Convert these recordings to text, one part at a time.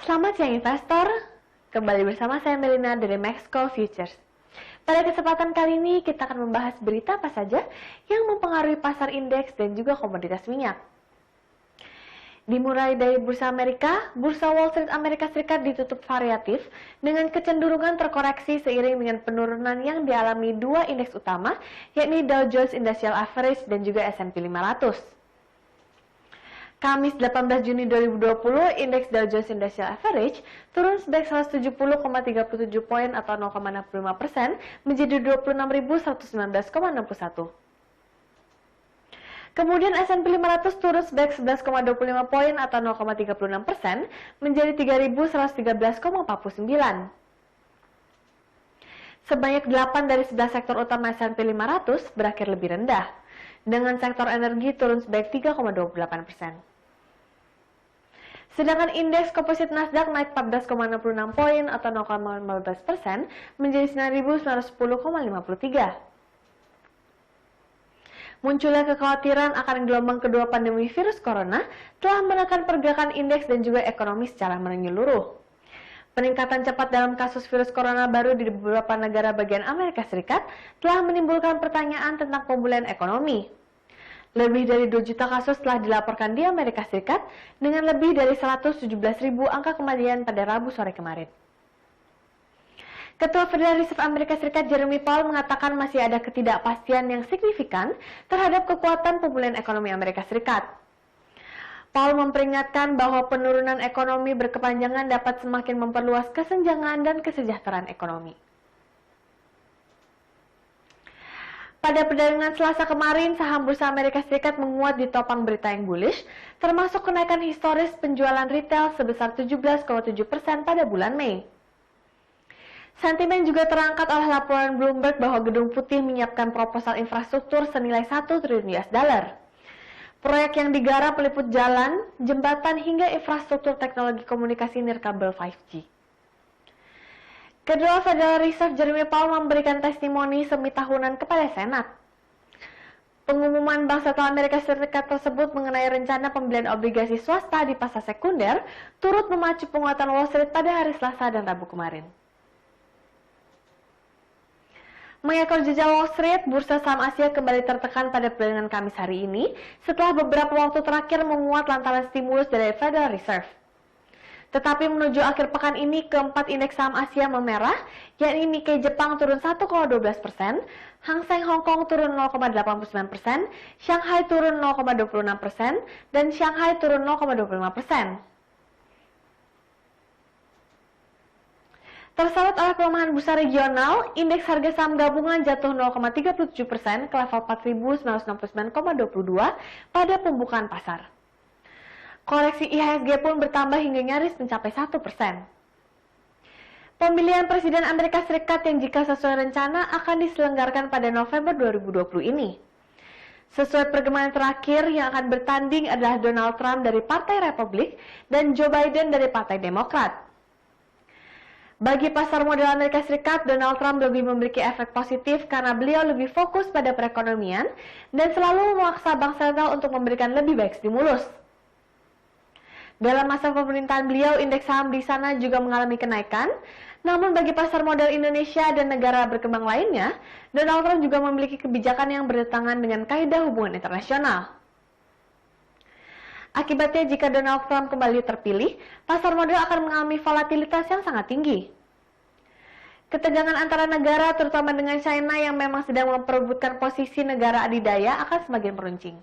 Selamat siang investor, kembali bersama saya Melina dari Maxco Futures. Pada kesempatan kali ini kita akan membahas berita apa saja yang mempengaruhi pasar indeks dan juga komoditas minyak. Dimulai dari Bursa Amerika, Bursa Wall Street Amerika Serikat ditutup variatif dengan kecenderungan terkoreksi seiring dengan penurunan yang dialami dua indeks utama, yakni Dow Jones Industrial Average dan juga S&P 500. Kamis 18 Juni 2020, indeks Dow Jones Industrial Average turun sebanyak 170,37 poin atau 0,65% menjadi 26.119,61. Kemudian S&P 500 turun sebanyak 11,25 poin atau 0,36% menjadi 3.113,49. Sebanyak 8 dari 11 sektor utama S&P 500 berakhir lebih rendah, dengan sektor energi turun sebanyak 3,28%. Sedangkan indeks komposit Nasdaq naik 14,66 poin atau 0,15% menjadi 9.910,53. Munculnya kekhawatiran akan gelombang kedua pandemi virus corona telah menekan pergerakan indeks dan juga ekonomi secara menyeluruh. Peningkatan cepat dalam kasus virus corona baru di beberapa negara bagian Amerika Serikat telah menimbulkan pertanyaan tentang pemulihan ekonomi. Lebih dari 2 juta kasus telah dilaporkan di Amerika Serikat dengan lebih dari 117.000 angka kematian pada Rabu sore kemarin. Ketua Federal Reserve Amerika Serikat Jeremy Powell mengatakan masih ada ketidakpastian yang signifikan terhadap kekuatan pemulihan ekonomi Amerika Serikat. Powell memperingatkan bahwa penurunan ekonomi berkepanjangan dapat semakin memperluas kesenjangan dan kesejahteraan ekonomi. Pada perdagangan Selasa kemarin, saham Bursa Amerika Serikat menguat ditopang berita yang bullish, termasuk kenaikan historis penjualan retail sebesar 17,7% pada bulan Mei. Sentimen juga terangkat oleh laporan Bloomberg bahwa Gedung Putih menyiapkan proposal infrastruktur senilai 1 triliun US dollar. Proyek yang digarap meliput jalan, jembatan hingga infrastruktur teknologi komunikasi nirkabel 5G. Kedua Federal Reserve Jeremy Powell memberikan testimoni semi tahunan kepada Senat. Pengumuman Bank Sentral Amerika Serikat tersebut mengenai rencana pembelian obligasi swasta di pasar sekunder turut memacu penguatan Wall Street pada hari Selasa dan Rabu kemarin. Mengekor jejak Wall Street, bursa saham Asia kembali tertekan pada perdagangan Kamis hari ini setelah beberapa waktu terakhir menguat lantaran stimulus dari Federal Reserve. Tetapi menuju akhir pekan ini, keempat indeks saham Asia memerah, yakni Nikkei Jepang turun 1,12%, Hang Seng Hong Kong turun 0,89%, Shanghai turun 0,26%, dan Shanghai turun 0,25%. Tersorot oleh pelemahan bursa regional, indeks harga saham gabungan jatuh 0,37% ke level 4.969,22 pada pembukaan pasar. Koreksi IHSG pun bertambah hingga nyaris mencapai 1%. Pemilihan Presiden Amerika Serikat yang jika sesuai rencana akan diselenggarakan pada November 2020 ini. Sesuai perkembangan terakhir, yang akan bertanding adalah Donald Trump dari Partai Republik dan Joe Biden dari Partai Demokrat. Bagi pasar modal Amerika Serikat, Donald Trump lebih memiliki efek positif karena beliau lebih fokus pada perekonomian dan selalu memaksa Bank Sentral untuk memberikan lebih baik stimulus. Dalam masa pemerintahan beliau, indeks saham di sana juga mengalami kenaikan. Namun bagi pasar modal Indonesia dan negara berkembang lainnya, Donald Trump juga memiliki kebijakan yang bertentangan dengan kaidah hubungan internasional. Akibatnya, jika Donald Trump kembali terpilih, pasar modal akan mengalami volatilitas yang sangat tinggi. Ketegangan antara negara, terutama dengan China yang memang sedang memperebutkan posisi negara adidaya, akan semakin meruncing.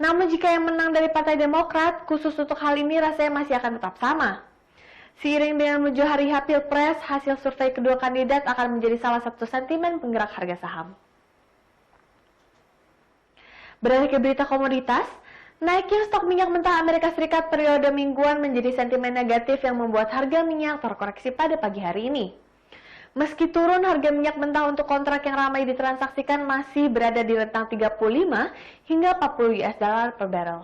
Namun jika yang menang dari Partai Demokrat, khusus untuk hal ini rasanya masih akan tetap sama. Seiring dengan menuju hari H Pilpres, hasil survei kedua kandidat akan menjadi salah satu sentimen penggerak harga saham. Beralih ke berita komoditas, naiknya stok minyak mentah Amerika Serikat periode mingguan menjadi sentimen negatif yang membuat harga minyak terkoreksi pada pagi hari ini. Meski turun, harga minyak mentah untuk kontrak yang ramai ditransaksikan masih berada di rentang 35 hingga 40 US dollar per barrel.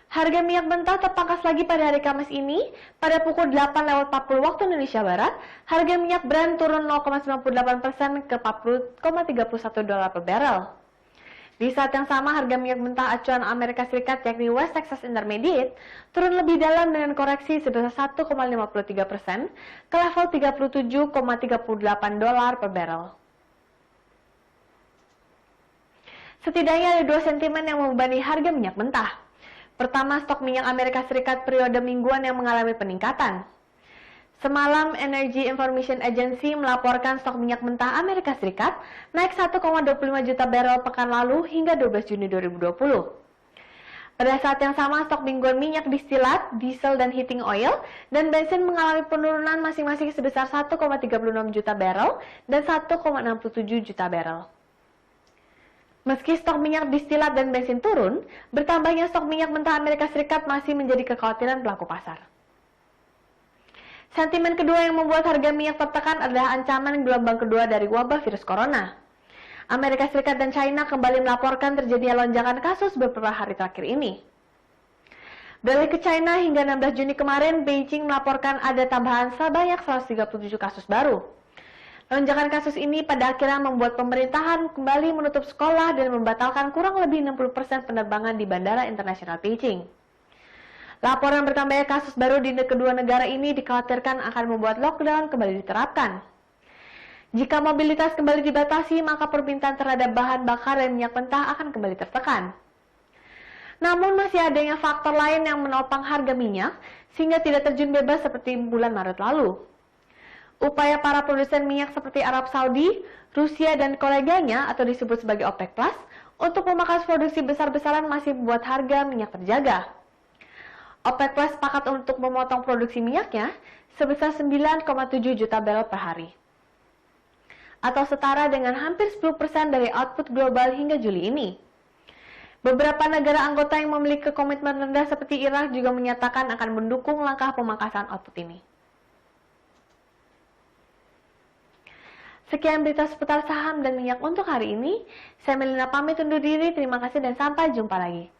Harga minyak mentah terpangkas lagi pada hari Kamis ini. Pada pukul 8.40 waktu Indonesia Barat, harga minyak Brent turun 0,98% ke 40,31 dolar per barrel. Di saat yang sama, harga minyak mentah acuan Amerika Serikat yakni West Texas Intermediate turun lebih dalam dengan koreksi sebesar 1,53% ke level $37,38 per barrel. Setidaknya ada dua sentimen yang membebani harga minyak mentah. Pertama, stok minyak Amerika Serikat periode mingguan yang mengalami peningkatan. Semalam, Energy Information Agency melaporkan stok minyak mentah Amerika Serikat naik 1,25 juta barel pekan lalu hingga 12 Juni 2020. Pada saat yang sama, stok mingguan minyak distilat, diesel dan heating oil, dan bensin mengalami penurunan masing-masing sebesar 1,36 juta barel dan 1,67 juta barel. Meski stok minyak distilat dan bensin turun, bertambahnya stok minyak mentah Amerika Serikat masih menjadi kekhawatiran pelaku pasar. Sentimen kedua yang membuat harga minyak tertekan adalah ancaman gelombang kedua dari wabah virus corona. Amerika Serikat dan China kembali melaporkan terjadinya lonjakan kasus beberapa hari terakhir ini. Beralih ke China, hingga 16 Juni kemarin, Beijing melaporkan ada tambahan sebanyak 137 kasus baru. Lonjakan kasus ini pada akhirnya membuat pemerintahan kembali menutup sekolah dan membatalkan kurang lebih 60% penerbangan di Bandara Internasional Beijing. Laporan bertambahnya kasus baru di kedua negara ini dikhawatirkan akan membuat lockdown kembali diterapkan. Jika mobilitas kembali dibatasi, maka permintaan terhadap bahan bakar dan minyak mentah akan kembali tertekan. Namun masih adanya faktor lain yang menopang harga minyak sehingga tidak terjun bebas seperti bulan Maret lalu. Upaya para produsen minyak seperti Arab Saudi, Rusia, dan koleganya atau disebut sebagai OPEC Plus untuk memangkas produksi besar-besaran masih membuat harga minyak terjaga. OPEC Plus sepakat untuk memotong produksi minyaknya sebesar 9,7 juta barel per hari, atau setara dengan hampir 10% dari output global hingga Juli ini. Beberapa negara anggota yang memiliki komitmen rendah seperti Irak juga menyatakan akan mendukung langkah pemangkasan output ini. Sekian berita seputar saham dan minyak untuk hari ini. Saya Melina pamit undur diri, terima kasih dan sampai jumpa lagi.